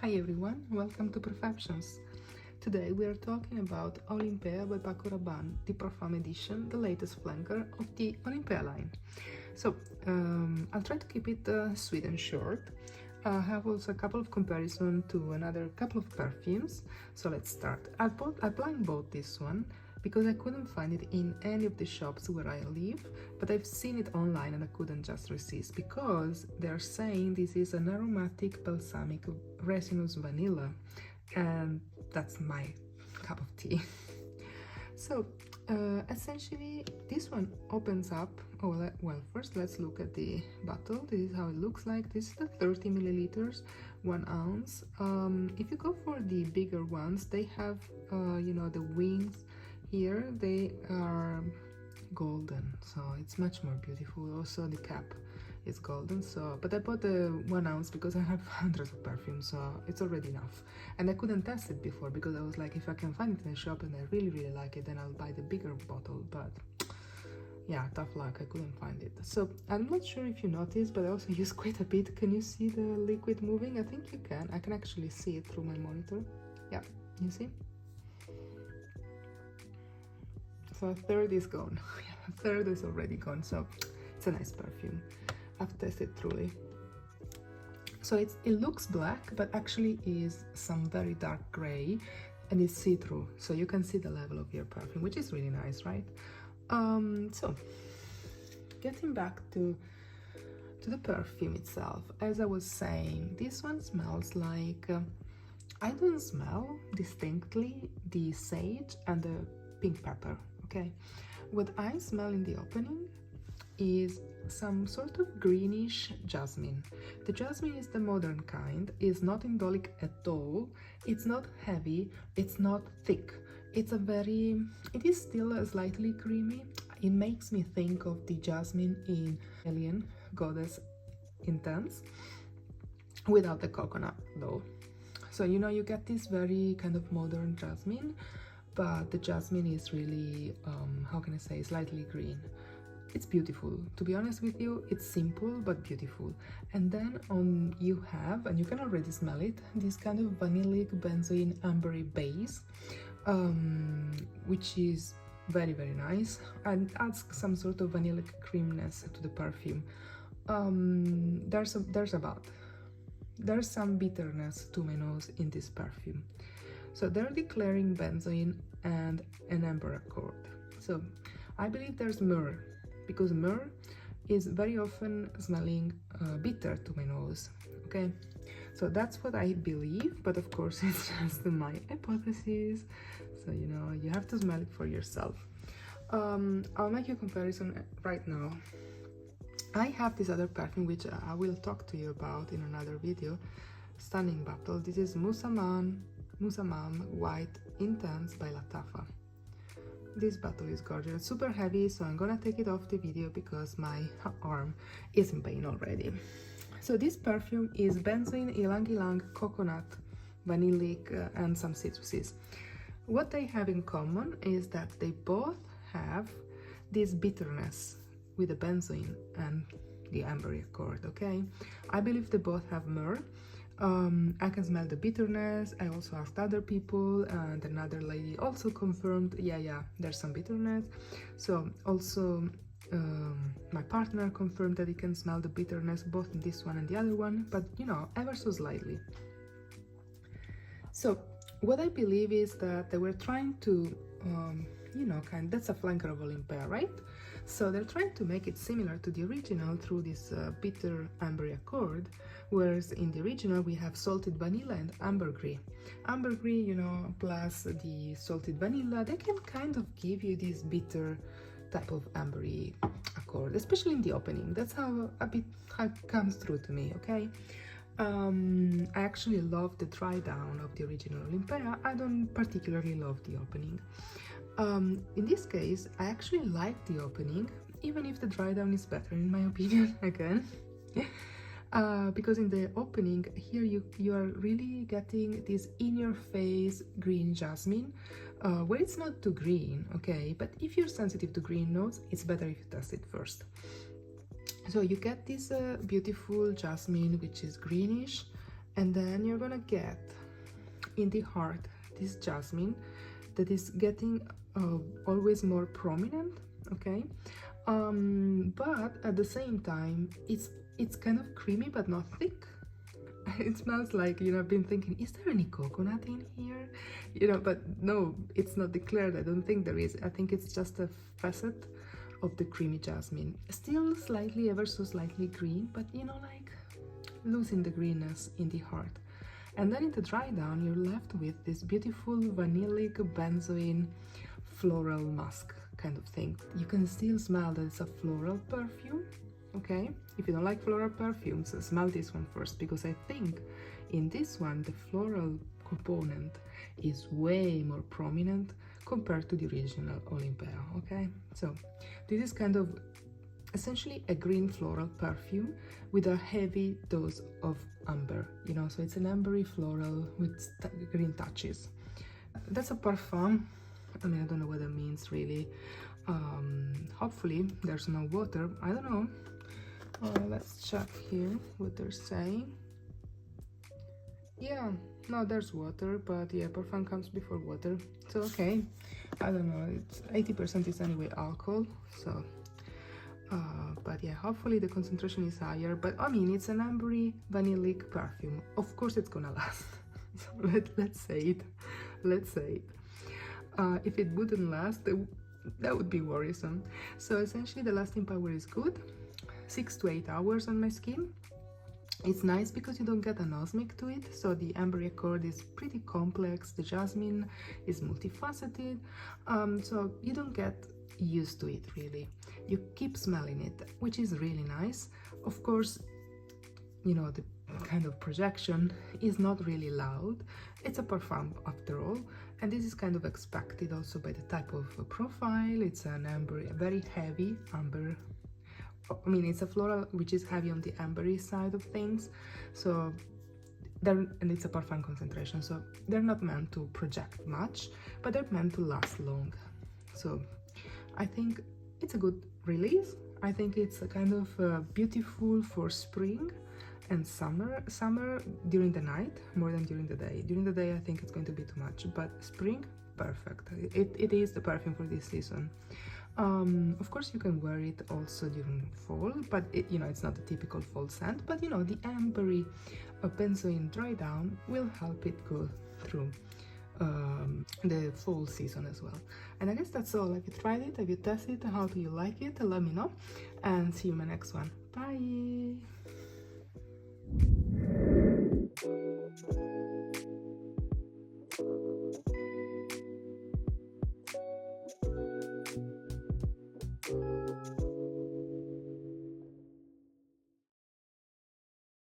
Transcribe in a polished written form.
Hi everyone, welcome to Perfumes. Today we are talking about OLYMPEA by Paco Rabanne, the Perfume edition, the latest flanker of the OLYMPEA line. So I'll try to keep it sweet and short. I have also a couple of comparisons to another couple of perfumes, so let's start. I blind bought this one because I couldn't find it in any of the shops where I live, but I've seen it online and I couldn't just resist because they're saying this is an aromatic balsamic resinous vanilla, and that's my cup of tea. So essentially this one opens up. Well, first let's look at the bottle. This is how it looks like. This is the 30 milliliters, 1 ounce. If you go for the bigger ones, they have you know, the wings here, they are golden, so it's much more beautiful. Also the cap is golden, so but I bought the 1 ounce because I have hundreds of perfumes, so it's already enough. And I couldn't test it before because I was like, if I can find it in a shop and I really like it, then I'll buy the bigger bottle. But yeah, tough luck, I couldn't find it. So I'm not sure if you noticed, but I also use quite a bit. Can you see the liquid moving? I think you can. I can actually see it through my monitor. Yeah, you see? So a third is gone. A third is already gone, so it's a nice perfume. I've tested truly. So it looks black, but actually is some very dark gray, and it's see-through, so you can see the level of your perfume, which is really nice, right? So getting back to the perfume itself, as I was saying, this one smells like I don't smell distinctly the sage and the pink pepper. Okay, what I smell in the opening is some sort of greenish jasmine. The jasmine is the modern kind, is not indolic at all, it's not heavy, it's not thick, it is still a slightly creamy. It makes me think of the jasmine in Alien Goddess Intense without the coconut though. So you know, you get this very kind of modern jasmine, but the jasmine is really, how can I say, slightly green. It's beautiful, to be honest with you. It's simple but beautiful. And then you have, and you can already smell it, this kind of vanillic benzoin ambery base, which is very nice and adds some sort of vanillic creaminess to the perfume. There's some bitterness to my nose in this perfume. So they're declaring benzoin and an amber accord. So I believe there's myrrh, because myrrh is very often smelling bitter to my nose. Okay, so that's what I believe, but of course it's just my hypothesis, so you know, you have to smell it for yourself. I'll make a comparison right now. I have this other perfume which I will talk to you about in another video. Stunning bottle. This is Musamam White Intense by Lattafa. This bottle is gorgeous, super heavy, so I'm gonna take it off the video because my arm is in pain already. So this perfume is benzoin, ylang ylang, coconut, vanillic, and some citruses. What they have in common is that they both have this bitterness with the benzoin and the ambery accord. Okay, I believe they both have myrrh. I can smell the bitterness. I also asked other people, and another lady also confirmed, yeah, there's some bitterness. So also my partner confirmed that he can smell the bitterness both in this one and the other one, but you know, ever so slightly. So what I believe is that they were trying to you know, that's a flanker of OLYMPEA, right? So they're trying to make it similar to the original through this bitter ambery accord, whereas in the original we have salted vanilla and ambergris. Ambergris, you know, plus the salted vanilla, they can kind of give you this bitter type of ambery accord, especially in the opening. That's how it comes through to me. Okay, I actually love the dry down of the original OLYMPEA. I don't particularly love the opening. In this case, I actually like the opening, even if the dry down is better in my opinion, again. Because in the opening here you are really getting this in-your-face green jasmine, where it's not too green, okay? But if you're sensitive to green notes, it's better if you test it first. So you get this beautiful jasmine, which is greenish, And then you're gonna get in the heart this jasmine that is getting always more prominent, okay? But at the same time, it's kind of creamy but not thick. It smells like, you know, I've been thinking, is there any coconut in here? You know, but no, it's not declared. I don't think there is. I think it's just a facet of the creamy jasmine. Still slightly, ever so slightly green, but you know, like losing the greenness in the heart. And then in the dry down, you're left with this beautiful vanillic benzoin floral musk kind of thing. You can still smell that it's a floral perfume, okay? If you don't like floral perfumes, smell this one first, because I think in this one the floral component is way more prominent compared to the original Olympea, okay? So this is kind of essentially a green floral perfume with a heavy dose of amber, you know, so it's an ambery floral with green touches. That's a parfum. I mean, I don't know what that means really. Hopefully there's no water. I don't know. Let's check here what they're saying. Yeah, no, there's water, but yeah, parfum comes before water. So okay, I don't know. It's 80% is anyway alcohol. So, but yeah, hopefully the concentration is higher. But I mean, it's an ambery vanillic perfume. Of course, it's gonna last. So let's say it. Let's say it. If it wouldn't last, that would be worrisome. So essentially the lasting power is good, 6 to 8 hours on my skin. It's nice because you don't get anosmic to it, so the amber accord is pretty complex, the jasmine is multifaceted, so you don't get used to it really. You keep smelling it, which is really nice. Of course, you know, the kind of projection is not really loud. It's a parfum after all, and this is kind of expected also by the type of profile. It's an amber, a very heavy amber. I mean, it's a floral which is heavy on the ambery side of things, so and it's a parfum concentration, so they're not meant to project much, but they're meant to last long. So I think it's a good release. I think it's a kind of beautiful for spring and summer during the night more than during the day. During the day I think it's going to be too much, but spring, perfect. It is the perfume for this season. Of course you can wear it also during fall, but you know, it's not a typical fall scent, but you know, the ambery benzoin dry down will help it go through the fall season as well. And I guess that's all. Have you tried it? Have you tested it? How do you like it? Let me know, and see you in my next one. Bye.